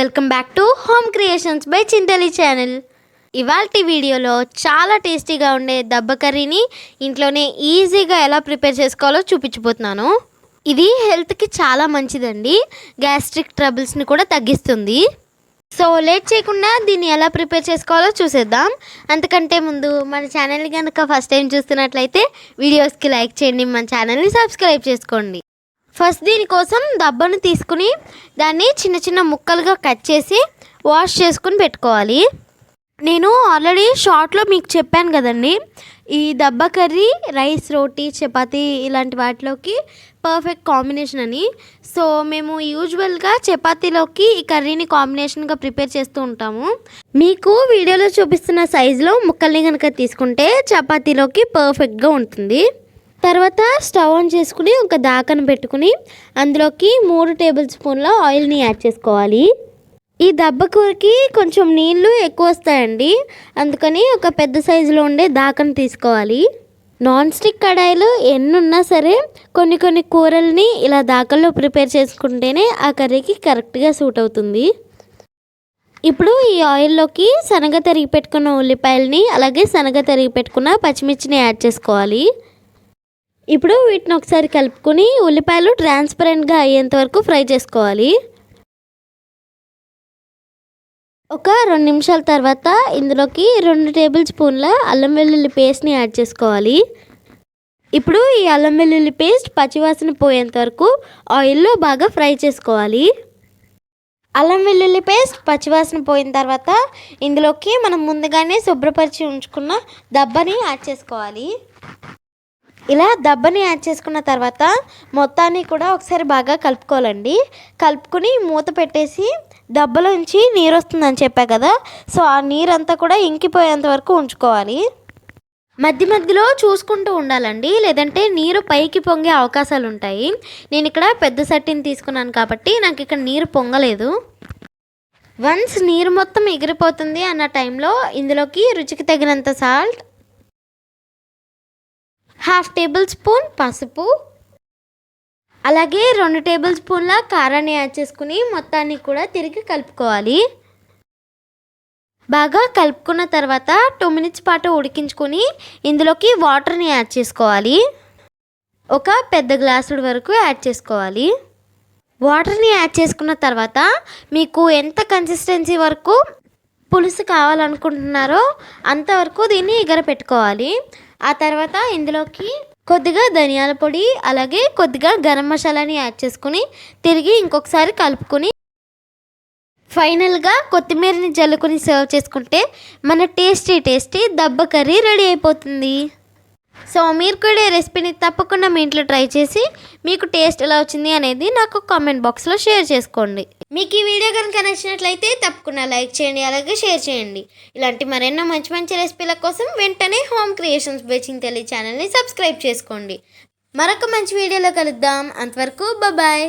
Welcome back to home creations by Chintali channel. ఇవాల్టి వీడియోలో చాలా టేస్టీగా ఉండే దబ్బ కర్రీని ఇంట్లోనే ఈజీగా ఎలా ప్రిపేర్ చేసుకోవాలో చూపించబోతున్నాను. ఇది హెల్త్కి చాలా మంచిదండి, గ్యాస్ట్రిక్ ట్రబుల్స్ని కూడా తగ్గిస్తుంది. సో లేట్ చేయకుండా దీన్ని ఎలా ప్రిపేర్ చేసుకోవాలో చూసేద్దాం. అంతకంటే ముందు మన ఛానల్ని కనుక ఫస్ట్ టైం చూస్తున్నట్లయితే వీడియోస్కి లైక్ చేయండి, మన ఛానల్ని సబ్స్క్రైబ్ చేసుకోండి. ఫస్ట్ దీనికోసం దబ్బను తీసుకుని దాన్ని చిన్న చిన్న ముక్కలుగా కట్ చేసి వాష్ చేసుకుని పెట్టుకోవాలి. నేను ఆల్రెడీ షార్ట్లో మీకు చెప్పాను కదండి, ఈ దబ్బ కర్రీ రైస్, రోటీ, చపాతీ ఇలాంటి వాటిలోకి పర్ఫెక్ట్ కాంబినేషన్ అని. సో మేము యూజువల్గా చపాతీలోకి ఈ కర్రీని కాంబినేషన్గా ప్రిపేర్ చేస్తూ ఉంటాము. మీకు వీడియోలో చూపిస్తున్న సైజులో ముక్కల్ని కనుక తీసుకుంటే చపాతీలోకి పర్ఫెక్ట్గా ఉంటుంది. తర్వాత స్టవ్ ఆన్ చేసుకుని ఒక దాకను పెట్టుకుని అందులోకి 3 టేబుల్ స్పూన్ల ఆయిల్ని యాడ్ చేసుకోవాలి. ఈ దబ్బ కూరకి కొంచెం నీళ్లు ఎక్కువ వస్తాయండి, అందుకని ఒక పెద్ద సైజులో ఉండే దాకను తీసుకోవాలి. నాన్ స్టిక్ కడాయిలు ఎన్నున్నా సరే కొన్ని కూరల్ని ఇలా దాకల్లో ప్రిపేర్ చేసుకుంటేనే ఆ కర్రీకి కరెక్ట్గా సూట్ అవుతుంది. ఇప్పుడు ఈ ఆయిల్లోకి శనగ తరిగి పెట్టుకున్న ఉల్లిపాయలని, అలాగే శనగ తరిగి పెట్టుకున్న పచ్చిమిర్చిని యాడ్ చేసుకోవాలి. ఇప్పుడు వీటిని ఒకసారి కలుపుకొని ఉల్లిపాయలు ట్రాన్స్పరెంట్గా అయ్యేంత వరకు ఫ్రై చేసుకోవాలి. ఒక 2 నిమిషాల తర్వాత ఇందులోకి 2 టేబుల్ స్పూన్ల అల్లం వెల్లుల్లి పేస్ట్ని యాడ్ చేసుకోవాలి. ఇప్పుడు ఈ అల్లం వెల్లుల్లి పేస్ట్ పచ్చివాసన పోయేంత వరకు ఆయిల్లో బాగా ఫ్రై చేసుకోవాలి. అల్లం వెల్లుల్లి పేస్ట్ పచ్చివాసన పోయిన తర్వాత ఇందులోకి మనం ముందుగానే శుభ్రపరిచి ఉంచుకున్న దబ్బని యాడ్ చేసుకోవాలి. ఇలా దబ్బని యాడ్ చేసుకున్న తర్వాత మొత్తాన్ని కూడా ఒకసారి బాగా కలుపుకోవాలండి. కలుపుకొని మూత పెట్టేసి దబ్బలోంచి నీరు వస్తుందని చెప్పా కదా, సో ఆ నీరంతా కూడా ఇంకిపోయేంత వరకు ఉంచుకోవాలి. మధ్య మధ్యలో చూసుకుంటూ ఉండాలండి, లేదంటే నీరు పైకి పొంగే అవకాశాలు ఉంటాయి. నేను ఇక్కడ పెద్ద సట్టిని తీసుకున్నాను కాబట్టి నాకు ఇక్కడ నీరు పొంగలేదు. వన్స్ నీరు మొత్తం ఎగిరిపోతుంది అన్న టైంలో ఇందులోకి రుచికి తగినంత సాల్ట్, 1/2 టేబుల్ స్పూన్ పసుపు, అలాగే 2 టేబుల్ స్పూన్ల కారాన్ని యాడ్ చేసుకుని మొత్తాన్ని కూడా తిరిగి కలుపుకోవాలి. బాగా కలుపుకున్న తర్వాత 2 మినిట్స్ పాటు ఉడికించుకొని ఇందులోకి వాటర్ని యాడ్ చేసుకోవాలి. ఒక పెద్ద గ్లాసుడు వరకు యాడ్ చేసుకోవాలి. వాటర్ని యాడ్ చేసుకున్న తర్వాత మీకు ఎంత కన్సిస్టెన్సీ వరకు పులుసు కావాలనుకుంటున్నారో అంతవరకు దీన్ని ఎగరపెట్టుకోవాలి. ఆ తర్వాత ఇందులోకి కొద్దిగా ధనియాల పొడి, అలాగే కొద్దిగా గరం మసాలాని యాడ్ చేసుకుని తిరిగి ఇంకొకసారి కలుపుకొని ఫైనల్గా కొత్తిమీరని జల్లుకొని సర్వ్ చేసుకుంటే మన టేస్టీ దబ్బ కర్రీ రెడీ అయిపోతుంది. సో మీరు కూడా ఈ రెసిపీని తప్పకుండా మీ ఇంట్లో ట్రై చేసి మీకు టేస్ట్ ఎలా వచ్చింది అనేది నాకు కామెంట్ బాక్స్లో షేర్ చేసుకోండి. మీకు ఈ వీడియో కనుక నచ్చినట్లయితే తప్పకుండా లైక్ చేయండి, అలాగే షేర్ చేయండి. ఇలాంటి మరెన్నో మంచి రెసిపీల కోసం వెంటనే హోమ్ క్రియేషన్స్ బై చింతలి ఛానల్ని సబ్స్క్రైబ్ చేసుకోండి. మరొక మంచి వీడియోలో కలుద్దాం. అంతవరకు బాయ్.